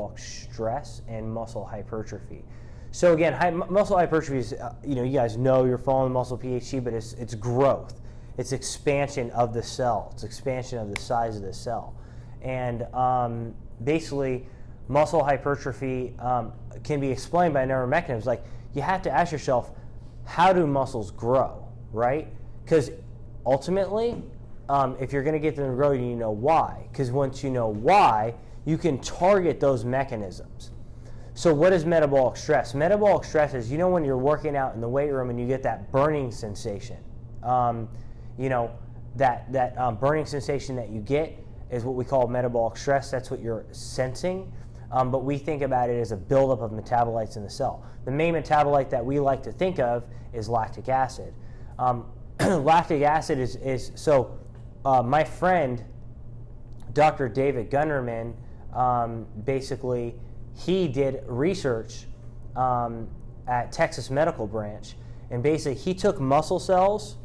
metabolic stress and muscle hypertrophy. So again, muscle hypertrophy is, you guys know, you're following the muscle PhD, but it's growth. It's expansion of the cell. It's expansion of the size of the cell. And basically, muscle hypertrophy can be explained by a number of mechanisms. Like, you have to ask yourself, how do muscles grow, right? Because ultimately, if you're going to get them to grow, you need to know why. Because once you know why, you can target those mechanisms. So what is metabolic stress? Metabolic stress is, when you're working out in the weight room and you get that burning sensation. That burning sensation that you get is what we call metabolic stress. That's what you're sensing. But we think about it as a buildup of metabolites in the cell. The main metabolite that we like to think of is lactic acid. Lactic acid is so my friend, Dr. David Gunderman, basically, he did research at Texas Medical Branch, and basically he took muscle cells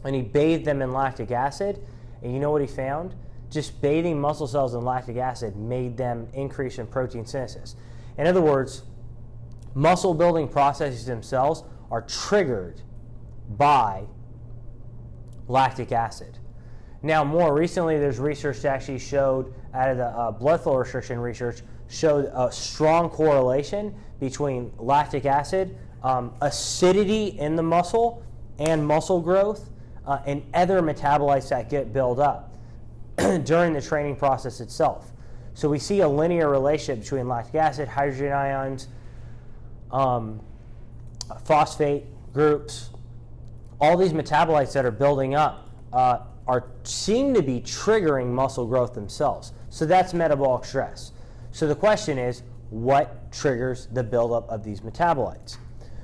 and he bathed them in lactic acid, and you know what he found? Just bathing muscle cells in lactic acid made them increase in protein synthesis. In other words, muscle building processes themselves are triggered by lactic acid. Now, more recently, there's research that actually showed, out of the blood flow restriction research, showed a strong correlation between lactic acid, acidity in the muscle, and muscle growth, and other metabolites that get built up during the training process itself. So we see a linear relationship between lactic acid, hydrogen ions, phosphate groups. All these metabolites that are building up seem to be triggering muscle growth themselves. So that's metabolic stress. So the question is, what triggers the buildup of these metabolites?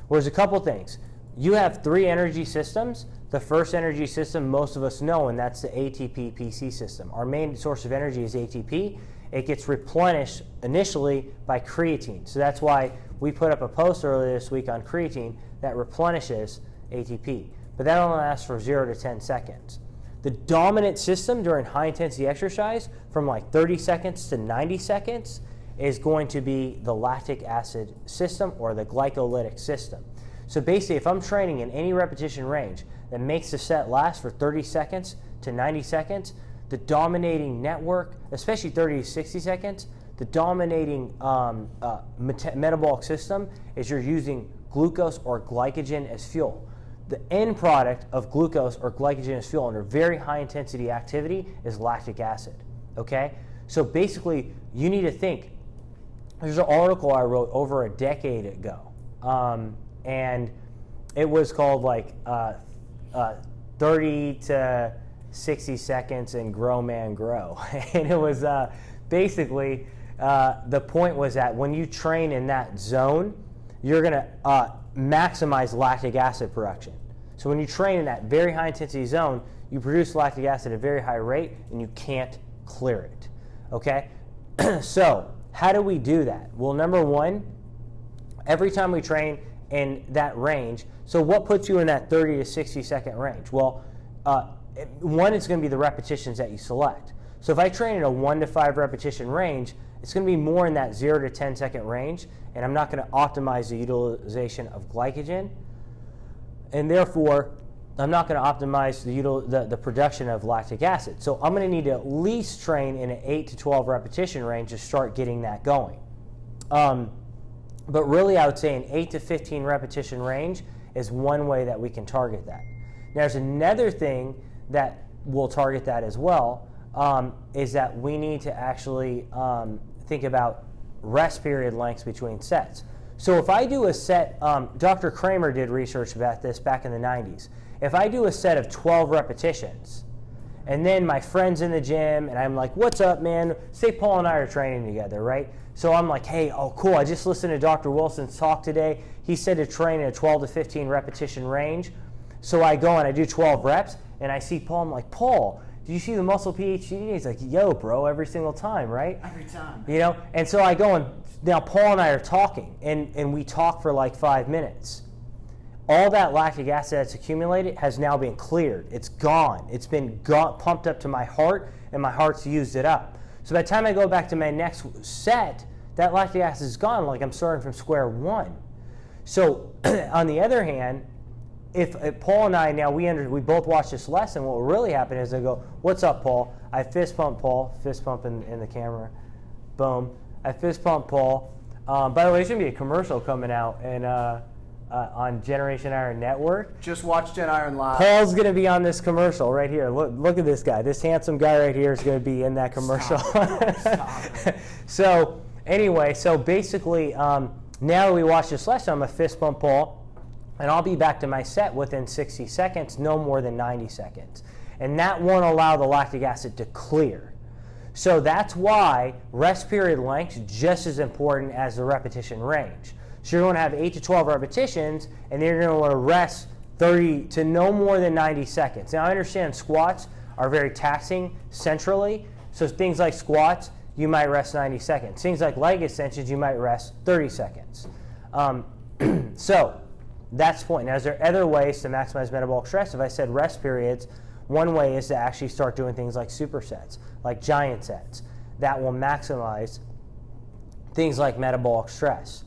Well, there's a couple things. You have 3 energy systems. The first energy system most of us know, and that's the ATP-PC system. Our main source of energy is ATP. It gets replenished initially by creatine. So that's why we put up a post earlier this week on creatine that replenishes ATP. But that only lasts for 0 to 10 seconds. The dominant system during high-intensity exercise, from like 30 seconds to 90 seconds, is going to be the lactic acid system or the glycolytic system. So basically, if I'm training in any repetition range that makes the set last for 30 seconds to 90 seconds, the dominating network, especially 30 to 60 seconds, the dominating metabolic system is you're using glucose or glycogen as fuel. The end product of glucose or glycogen as fuel under very high intensity activity is lactic acid, okay? So basically, you need to think, there's an article I wrote over a decade ago, and it was called like 30 to 60 seconds and grow man grow. And it was basically, the point was that when you train in that zone, you're gonna maximize lactic acid production. So when you train in that very high intensity zone, you produce lactic acid at a very high rate and you can't clear it, okay? So how do we do that? Well, number one, every time we train in that range, so what puts you in that 30 to 60 second range? Well, one, it's going to be the repetitions that you select. So if I train in a 1 to 5 repetition range, it's going to be more in that 0 to 10 second range, and I'm not going to optimize the utilization of glycogen, and therefore I'm not going to optimize the production of lactic acid. So I'm going to need to at least train in an 8 to 12 repetition range to start getting that going. But really, I would say an 8 to 15 repetition range is one way that we can target that. Now, there's another thing that will target that as well, is that we need to actually think about rest period lengths between sets. So if I do a set, Dr. Kramer did research about this back in the 90s. If I do a set of 12 repetitions, and then my friend's in the gym, and I'm like, what's up, man? Say Paul and I are training together, right? So I'm like, hey, oh, cool, I just listened to Dr. Wilson's talk today. He said to train in a 12 to 15 repetition range. So I go and I do 12 reps, and I see Paul. I'm like, Paul, did you see the muscle PhD? He's like, yo, bro, every single time, right? Every time. You know, and so I go, and now Paul and I are talking, and we talk for like 5 minutes. All that lactic acid that's accumulated has now been cleared. It's gone. It's been pumped up to my heart, and my heart's used it up. So by the time I go back to my next set, that lactic acid is gone, like I'm starting from square one. So on the other hand, if Paul and I, now we both watch this lesson, what will really happen is I go, what's up, Paul? I fist pump Paul, fist pump in the camera, boom. I fist pump Paul. By the way, there's going to be a commercial coming out and on Generation Iron Network. Just watch Gen Iron live. Paul's going to be on this commercial right here. Look at this guy. This handsome guy right here is going to be in that commercial. Stop. So anyway, so basically, now that we watch this lesson, I'm going to fist pump Paul, and I'll be back to my set within 60 seconds, no more than 90 seconds. And that won't allow the lactic acid to clear. So that's why rest period length is just as important as the repetition range. So you're going to have 8 to 12 repetitions, and then you're going to want to rest 30 to no more than 90 seconds. Now, I understand squats are very taxing centrally. So things like squats, you might rest 90 seconds. Things like leg extensions, you might rest 30 seconds. So that's the point. Now, is there other ways to maximize metabolic stress? If I said rest periods, one way is to actually start doing things like supersets, like giant sets. That will maximize things like metabolic stress.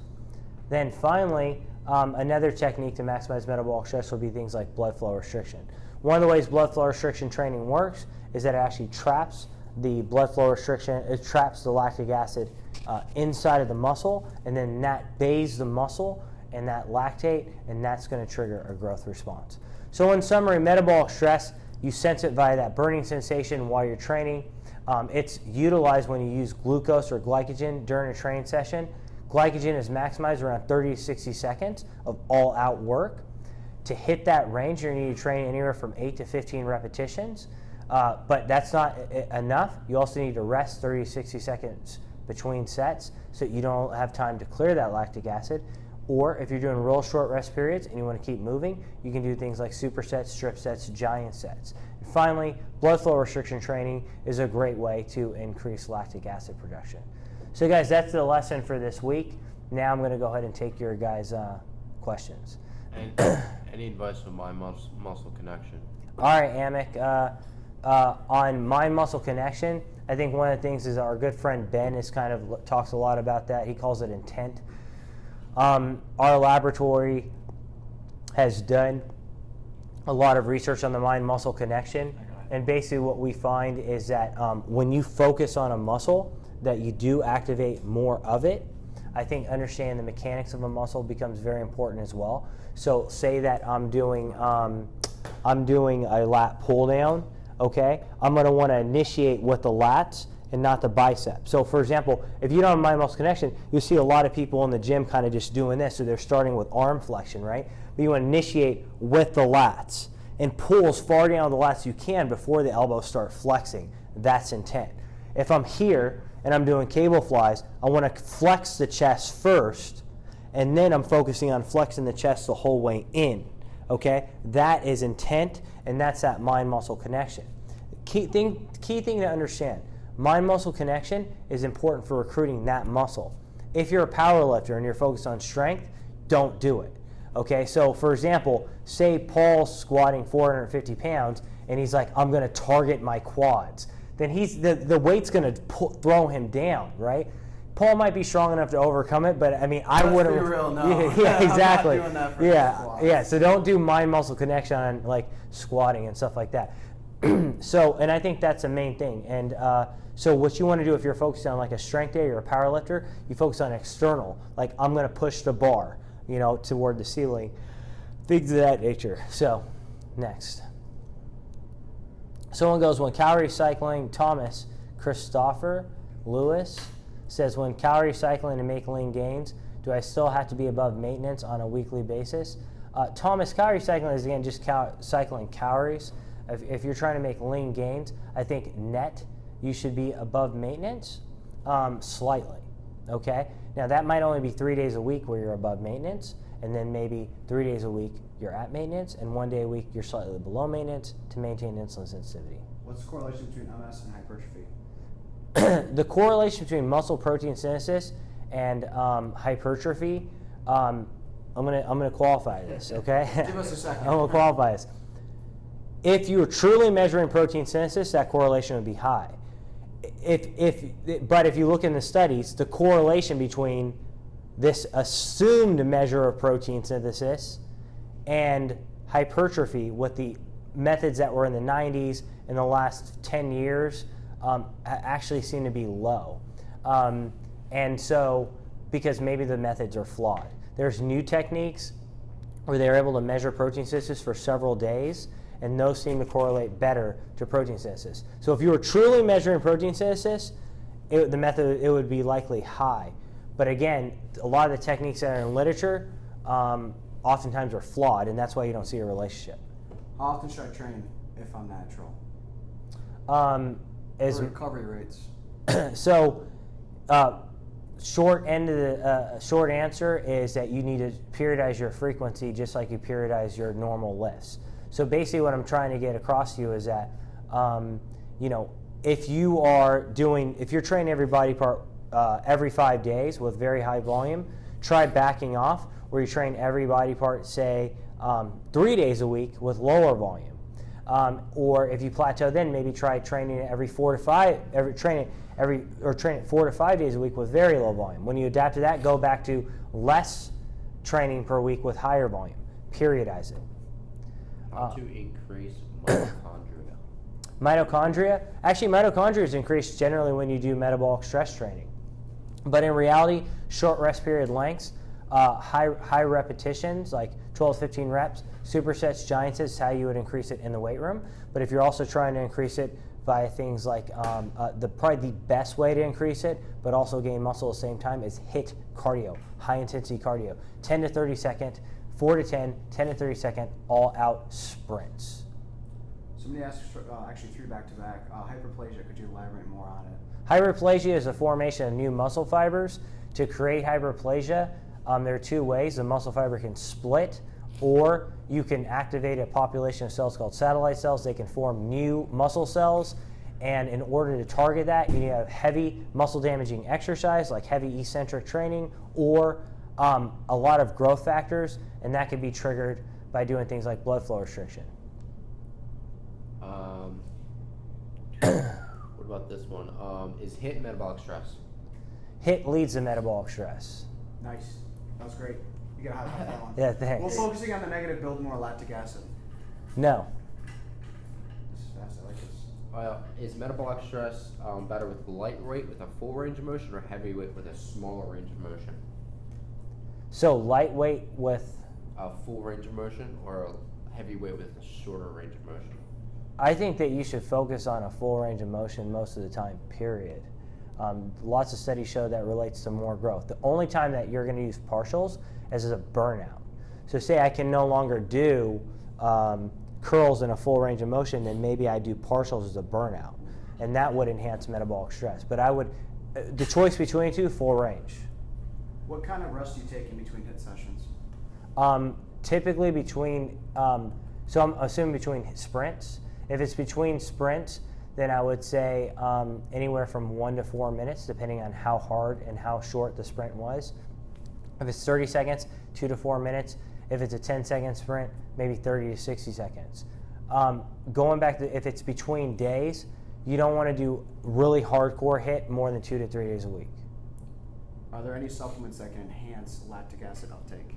Then finally, another technique to maximize metabolic stress will be things like blood flow restriction. One of the ways blood flow restriction training works is that it actually traps the blood flow restriction, it traps the lactic acid inside of the muscle, and then that bathes the muscle and that lactate, and that's going to trigger a growth response. So in summary, metabolic stress, you sense it via that burning sensation while you're training. It's utilized when you use glucose or glycogen during a training session. Glycogen is maximized around 30 to 60 seconds of all-out work. To hit that range, you're going to need to train anywhere from 8 to 15 repetitions. But that's not enough. You also need to rest 30 to 60 seconds between sets so that you don't have time to clear that lactic acid. Or if you're doing real short rest periods and you want to keep moving, you can do things like supersets, strip sets, giant sets. And finally, blood flow restriction training is a great way to increase lactic acid production. So guys, that's the lesson for this week. Now I'm going to go ahead and take your guys' questions. And any advice on MindMuscle Connection? All right, Amick. On MindMuscle Connection, I think one of the things is our good friend Ben is kind of talks a lot about that. He calls it intent. Our laboratory has done a lot of research on the mind-muscle connection, and basically what we find is that when you focus on a muscle, that you do activate more of it. I think understanding the mechanics of a muscle becomes very important as well. So say that I'm doing a lat pull down, okay? I'm going to want to initiate with the lats and not the biceps. So for example, if you don't have mind-muscle connection, you see a lot of people in the gym kind of just doing this, so they're starting with arm flexion, right? But you want to initiate with the lats and pull as far down the lats you can before the elbows start flexing. That's intent. If I'm here and I'm doing cable flies, I want to flex the chest first, and then I'm focusing on flexing the chest the whole way in, okay? That is intent, and that's that mind-muscle connection. Key thing to understand, mind-muscle connection is important for recruiting that muscle. If you're a power lifter and you're focused on strength, don't do it. Okay, so for example, say Paul's squatting 450 pounds and he's like, I'm going to target my quads. Then the weight's going to throw him down, right? Paul might be strong enough to overcome it, but I mean, I wouldn't. Let's be real, no. Yeah, exactly. I'm not doing that for squats. Yeah. So don't do mind-muscle connection on like squatting and stuff like that. So, and I think that's the main thing. And so what you want to do if you're focused on like a strength day or a power lifter, you focus on external, like I'm going to push the bar, you know, toward the ceiling, things of that nature. So, next. Someone goes, when calorie cycling, Thomas Christopher Lewis says, when calorie cycling to make lean gains, do I still have to be above maintenance on a weekly basis? Thomas, calorie cycling is again just cycling calories. If you're trying to make lean gains, I think net you should be above maintenance slightly, okay? Now that might only be 3 days a week where you're above maintenance, and then maybe 3 days a week you're at maintenance, and 1 day a week you're slightly below maintenance to maintain insulin sensitivity. What's the correlation between MS and hypertrophy? The correlation between muscle protein synthesis and hypertrophy, I'm gonna qualify this, okay? Give us a second. I'm gonna qualify this. If you were truly measuring protein synthesis, that correlation would be high. but if you look in the studies, the correlation between this assumed measure of protein synthesis and hypertrophy with the methods that were in the 90s in the last 10 years actually seem to be low. And so, because maybe the methods are flawed. There's new techniques where they're able to measure protein synthesis for several days, and those seem to correlate better to protein synthesis. So if you were truly measuring protein synthesis, the method, it would be likely high. But again, a lot of the techniques that are in literature oftentimes are flawed, and that's why you don't see a relationship. How often should I train if I'm natural? As recovery rates. So, short answer is that you need to periodize your frequency just like you periodize your normal lifts. So basically, what I'm trying to get across to you is that, if you're training every body part every 5 days with very high volume, try backing off where you train every body part, say 3 days a week with lower volume. Or if you plateau, then maybe try training it every 4 to 5, train it 4 to 5 days a week with very low volume. When you adapt to that, go back to less training per week with higher volume. Periodize it. How to increase mitochondria? Mitochondria? Actually, mitochondria is increased generally when you do metabolic stress training. But in reality, short rest period lengths, high repetitions, like 12 to 15 reps, supersets, giant sets is how you would increase it in the weight room. But if you're also trying to increase it by things like, probably the best way to increase it, but also gain muscle at the same time, is HIIT cardio, high intensity cardio. 10 to 30 second, 4 to 10, 10 to 30 second, all out sprints. Somebody asked, actually 3 back-to-back, hyperplasia, could you elaborate more on it? Hyperplasia is a formation of new muscle fibers. To create hyperplasia, there are 2 ways. The muscle fiber can split, or you can activate a population of cells called satellite cells. They can form new muscle cells, and in order to target that, you need to have heavy muscle damaging exercise like heavy eccentric training, or a lot of growth factors, and that can be triggered by doing things like blood flow restriction. What about this one? Is HIIT metabolic stress? HIIT leads to metabolic stress. Nice. That was great. You got to highlight that one. Yeah, thanks. Well, focusing on the negative, build more lactic acid. No. This is fast. I like this. Is metabolic stress better with lightweight with a full range of motion, or heavyweight with a smaller range of motion? So lightweight with? A full range of motion, or a heavyweight with a shorter range of motion? I think that you should focus on a full range of motion most of the time, period. Lots of studies show that relates to more growth. The only time that you're going to use partials is as a burnout. So say I can no longer do curls in a full range of motion, then maybe I do partials as a burnout. And that would enhance metabolic stress. But I would, the choice between the 2, full range. What kind of rest do you take in between HIIT sessions? Typically between, so I'm assuming between sprints. If it's between sprints, then I would say anywhere from 1 to 4 minutes, depending on how hard and how short the sprint was. If it's 30 seconds, 2 to 4 minutes. If it's a 10-second sprint, maybe 30 to 60 seconds. Going back to if it's between days, you don't want to do really hardcore HIIT more than 2 to 3 days a week. Are there any supplements that can enhance lactic acid uptake?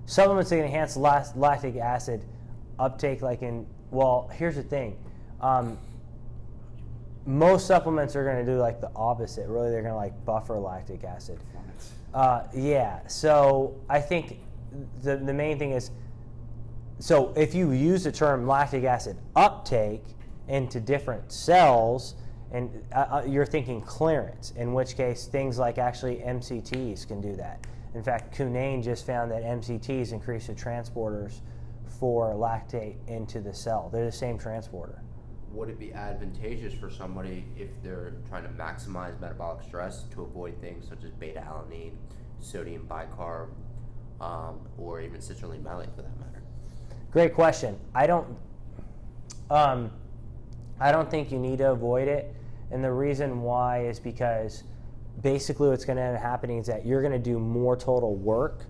Supplements that can enhance lactic acid uptake, well, here's the thing. Most supplements are going to do like the opposite. Really, they're going to like buffer lactic acid. Yeah, so I think the main thing is, so if you use the term lactic acid uptake into different cells, and you're thinking clearance, in which case things like actually MCTs can do that. In fact, Cunane just found that MCTs increase the transporters for lactate into the cell. They're the same transporter. Would it be advantageous for somebody if they're trying to maximize metabolic stress to avoid things such as beta-alanine, sodium bicarb, or even citrulline malate for that matter? Great question. I don't think you need to avoid it, and the reason why is because basically what's going to end up happening is that you're going to do more total work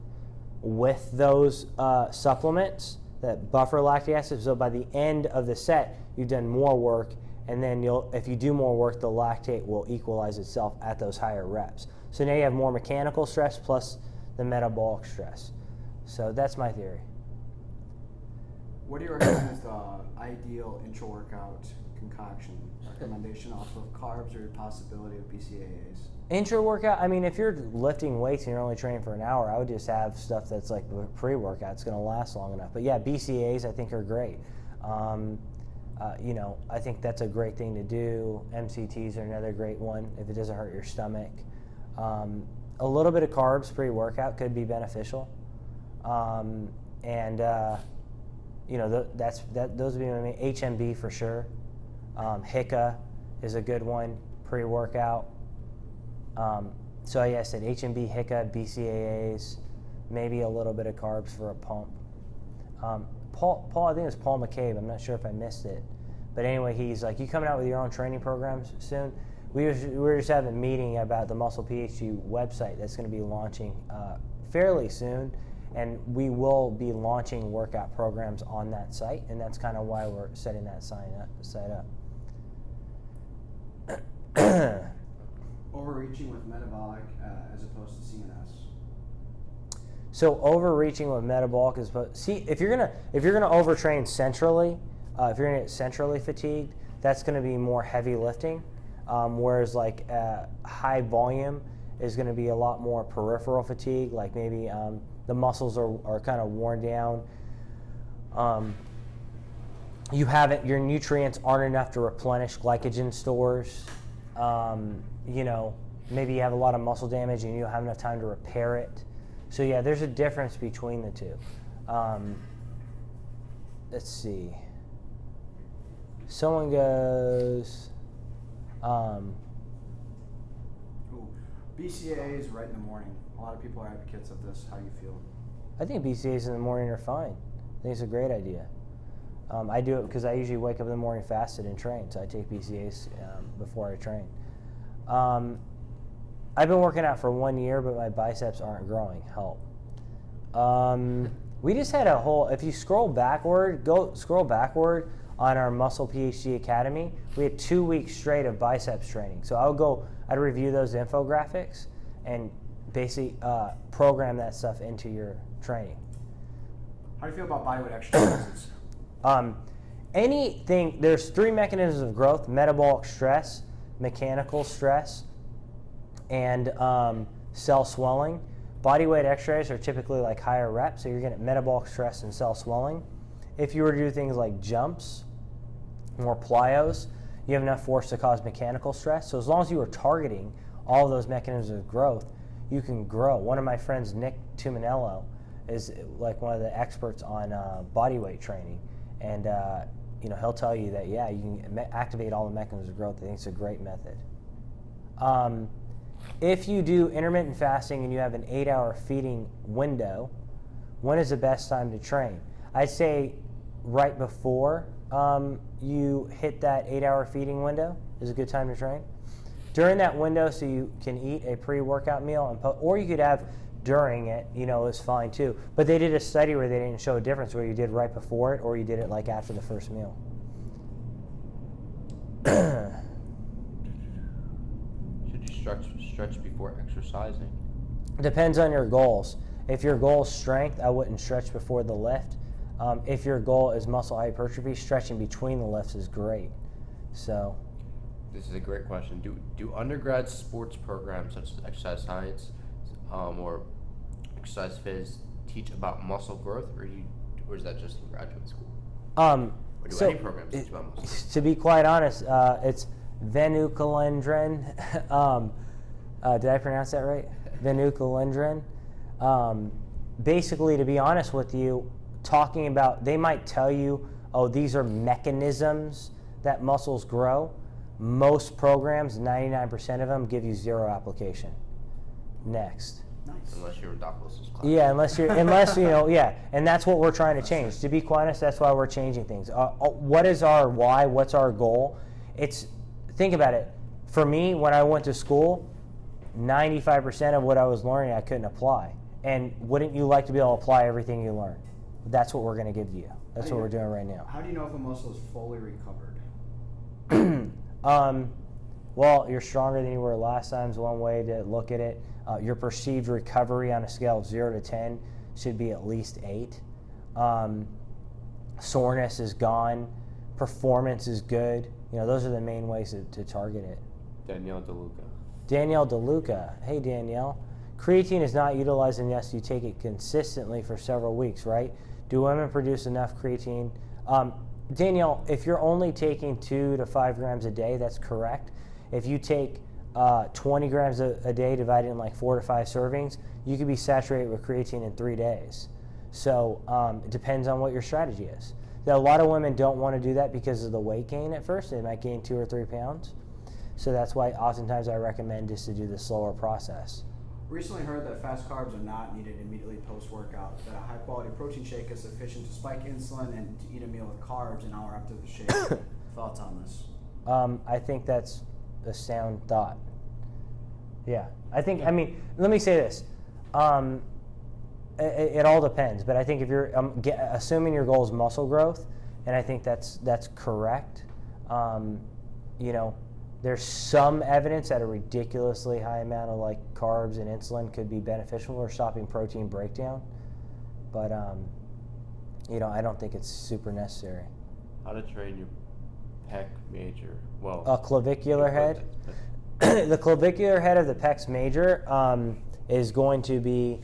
with those supplements that buffer lactic acid. So by the end of the set, you've done more work, and then if you do more work, the lactate will equalize itself at those higher reps. So now you have more mechanical stress plus the metabolic stress. So that's my theory. What do you recommend is the ideal intra-workout concoction? Recommendation off of carbs or possibility of BCAAs? Intra-workout, I mean, if you're lifting weights and you're only training for an hour, I would just have stuff that's like pre-workout. It's going to last long enough. But yeah, BCAAs I think are great. I think that's a great thing to do. MCTs are another great one if it doesn't hurt your stomach. A little bit of carbs pre-workout could be beneficial. Those would be my main. HMB for sure. HICA is a good one pre-workout. So yeah, I said HMB, HICA, BCAAs, maybe a little bit of carbs for a pump. Paul, I think it was Paul McCabe. I'm not sure if I missed it, but anyway, he's like, "You coming out with your own training programs soon?" We were just having a meeting about the Muscle PhD website that's going to be launching fairly soon, and we will be launching workout programs on that site, and that's kind of why we're setting that site up. Overreaching with metabolic as opposed to CNS. So overreaching with metabolic is, if you're gonna overtrain centrally, if you're gonna get centrally fatigued, that's gonna be more heavy lifting, whereas like high volume is gonna be a lot more peripheral fatigue, like maybe the muscles are kind of worn down. Your nutrients aren't enough to replenish glycogen stores. Maybe you have a lot of muscle damage and you don't have enough time to repair it. So yeah, there's a difference between the two. Let's see. Someone goes, BCAAs right in the morning. A lot of people are advocates of this. How do you feel? I think BCAAs in the morning are fine. I think it's a great idea. I do it because I usually wake up in the morning fasted and train, so I take BCAAs before I train. I've been working out for 1 year, but my biceps aren't growing. Help. We just had a whole, if you scroll backward on our Muscle PhD Academy, we had 2 weeks straight of biceps training. So I'd review those infographics and basically program that stuff into your training. How do you feel about bodyweight exercises? There's 3 mechanisms of growth: metabolic stress, mechanical stress, and cell swelling. Bodyweight exercises are typically like higher reps, so you're getting metabolic stress and cell swelling. If you were to do things like jumps, more plyos, you have enough force to cause mechanical stress. So as long as you are targeting all of those mechanisms of growth, you can grow. One of my friends, Nick Tuminello, is like one of the experts on bodyweight training, and he'll tell you that you can activate all the mechanisms of growth. I think it's a great method. If you do intermittent fasting and you have an 8-hour feeding window, when is the best time to train? I'd say right before you hit that 8-hour feeding window is a good time to train. During that window, so you can eat a pre-workout meal, or you could have during it, is fine too. But they did a study where they didn't show a difference where you did right before it or you did it like after the first meal. Should you stretch before exercising? Depends on your goals. If your goal is strength, I wouldn't stretch before the lift. If your goal is muscle hypertrophy, stretching between the lifts is great. So, this is a great question. Do undergrad sports programs such as exercise science or exercise phys teach about muscle growth, or is that just in graduate school? Or do any programs teach about muscle growth? To be quite honest, it's Venuculendrin. Did I pronounce that right? Venuculendrin. Basically, to be honest with you, talking about, they might tell you, oh, these are mechanisms that muscles grow. Most programs, 99% of them, give you zero application. Next. Nice. Unless you're in Doc Wilson's class. Yeah, and that's what we're trying to change. To be quite honest, that's why we're changing things. What is our why? What's our goal? Think about it. For me, when I went to school, 95% of what I was learning I couldn't apply. And wouldn't you like to be able to apply everything you learn? That's what we're going to give you. That's what we're doing right now. How do you know if a muscle is fully recovered? Well, you're stronger than you were last time is one way to look at it. Your perceived recovery on a scale of 0 to 10 should be at least 8. Soreness is gone. Performance is good. Those are the main ways to target it. Danielle DeLuca. Danielle DeLuca. Hey, Danielle. Creatine is not utilized unless you take it consistently for several weeks, right? Do women produce enough creatine? Danielle, if you're only taking 2 to 5 grams a day, that's correct. If you take 20 grams a day divided in like 4 to 5 servings, you could be saturated with creatine in 3 days. So it depends on what your strategy is. Now, a lot of women don't want to do that because of the weight gain at first. They might gain 2 or 3 pounds. So that's why oftentimes I recommend just to do the slower process. Recently heard that fast carbs are not needed immediately post-workout, that a high-quality protein shake is sufficient to spike insulin and to eat a meal with carbs an hour after the shake. Thoughts on this? I think that's a sound thought. Yeah. I mean, let me say this. It all depends, but I think if you're assuming your goal is muscle growth, and I think that's correct, there's some evidence that a ridiculously high amount of like carbs and insulin could be beneficial for stopping protein breakdown, but I don't think it's super necessary. How to train your pec major? Well, a clavicular head. The clavicular head of the pecs major is going to be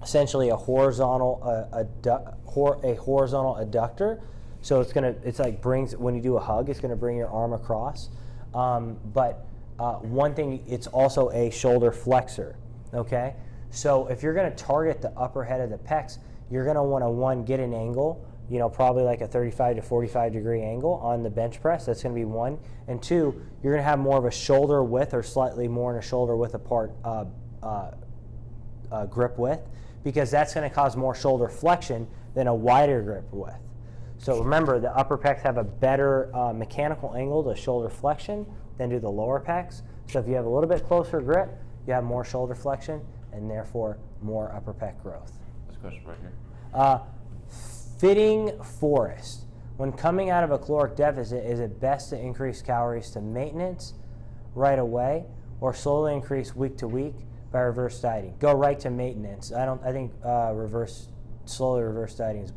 essentially a horizontal adductor. So it's like when you do a hug, it's gonna bring your arm across. But one thing, it's also a shoulder flexor. Okay, so if you're gonna target the upper head of the pecs, you're gonna want to get an angle, probably like a 35 to 45 degree angle on the bench press. That's gonna be 1, and 2, you're gonna have more of a shoulder width or slightly more in a shoulder width apart grip width, because that's going to cause more shoulder flexion than a wider grip width. So remember, the upper pecs have a better mechanical angle to shoulder flexion than do the lower pecs. So if you have a little bit closer grip, you have more shoulder flexion and therefore more upper pec growth. This question right here. Fitting Forest. When coming out of a caloric deficit, is it best to increase calories to maintenance right away or slowly increase week to week by reverse dieting? Go right to maintenance. I think slowly reverse dieting is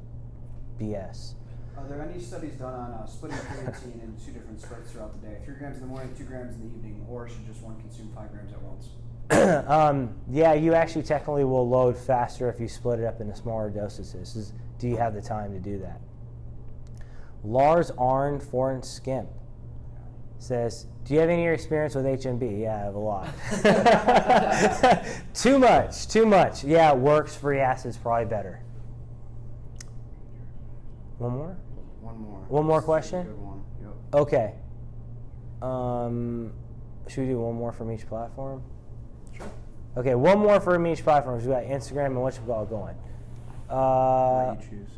BS. Are there any studies done on splitting creatine in 2 different splits throughout the day? 3 grams in the morning, 2 grams in the evening, or should just one consume 5 grams at once? Yeah, you actually technically will load faster if you split it up into smaller dosages. Do you have the time to do that? Lars Arn Foreign Skimp says, do you have any experience with HMB? Yeah, I have a lot. Too much. Yeah, it works. Free acid's probably better. One more? One more question? Good one. Yep. Okay. Should we do one more from each platform? Sure. Okay, one more from each platform. We got Instagram and whatchamacallit going. Let you choose.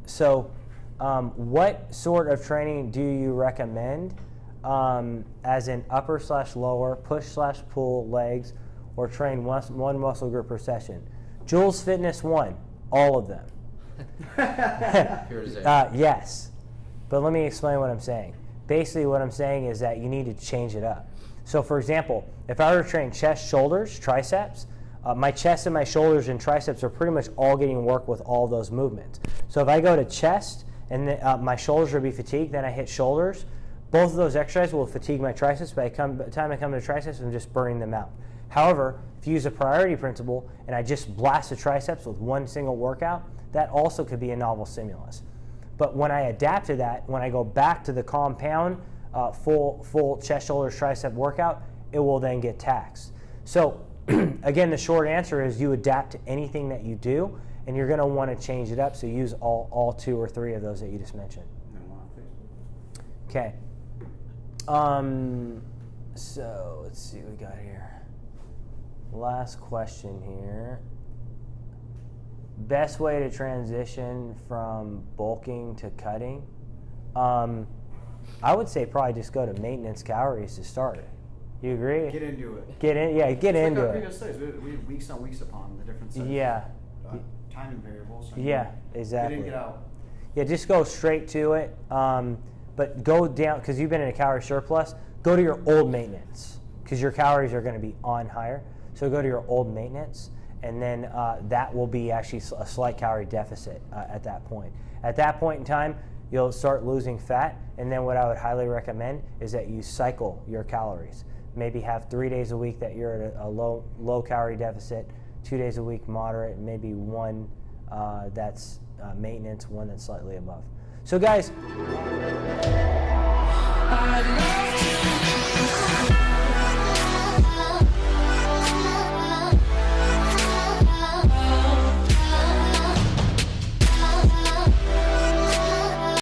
So, what sort of training do you recommend? As in upper/lower, push/pull legs, or train one muscle group per session? Jules Fitness 1, all of them. Yes, but let me explain what I'm saying. Basically, what I'm saying is that you need to change it up. So, for example, if I were to train chest, shoulders, triceps, my chest and my shoulders and triceps are pretty much all getting work with all those movements. So if I go to chest and my shoulders will be fatigued, then I hit shoulders, both of those exercises will fatigue my triceps. By the time I come to triceps, I'm just burning them out. However, if you use a priority principle and I just blast the triceps with one single workout, that also could be a novel stimulus. But when I adapt to that, when I go back to the compound full chest, shoulders, tricep workout, it will then get taxed. So again, the short answer is you adapt to anything that you do, and you're going to want to change it up, so use all 2 or 3 of those that you just mentioned. Okay. So let's see what we got here. Last question here. Best way to transition from bulking to cutting? I would say probably just go to maintenance calories to start it. You agree? Get into it. Get into like it. Previous studies, we had weeks on weeks upon the different studies. Yeah. Timing variables. Yeah, exactly. Get in, get out. Yeah, just go straight to it. But go down, because you've been in a calorie surplus, go to your old maintenance, because your calories are going to be on higher. So go to your old maintenance, and then that will be actually a slight calorie deficit at that point. At that point in time, you'll start losing fat, and then what I would highly recommend is that you cycle your calories. Maybe have 3 days a week that you're at a low calorie deficit, 2 days a week moderate, and maybe one that's maintenance, one that's slightly above. So guys,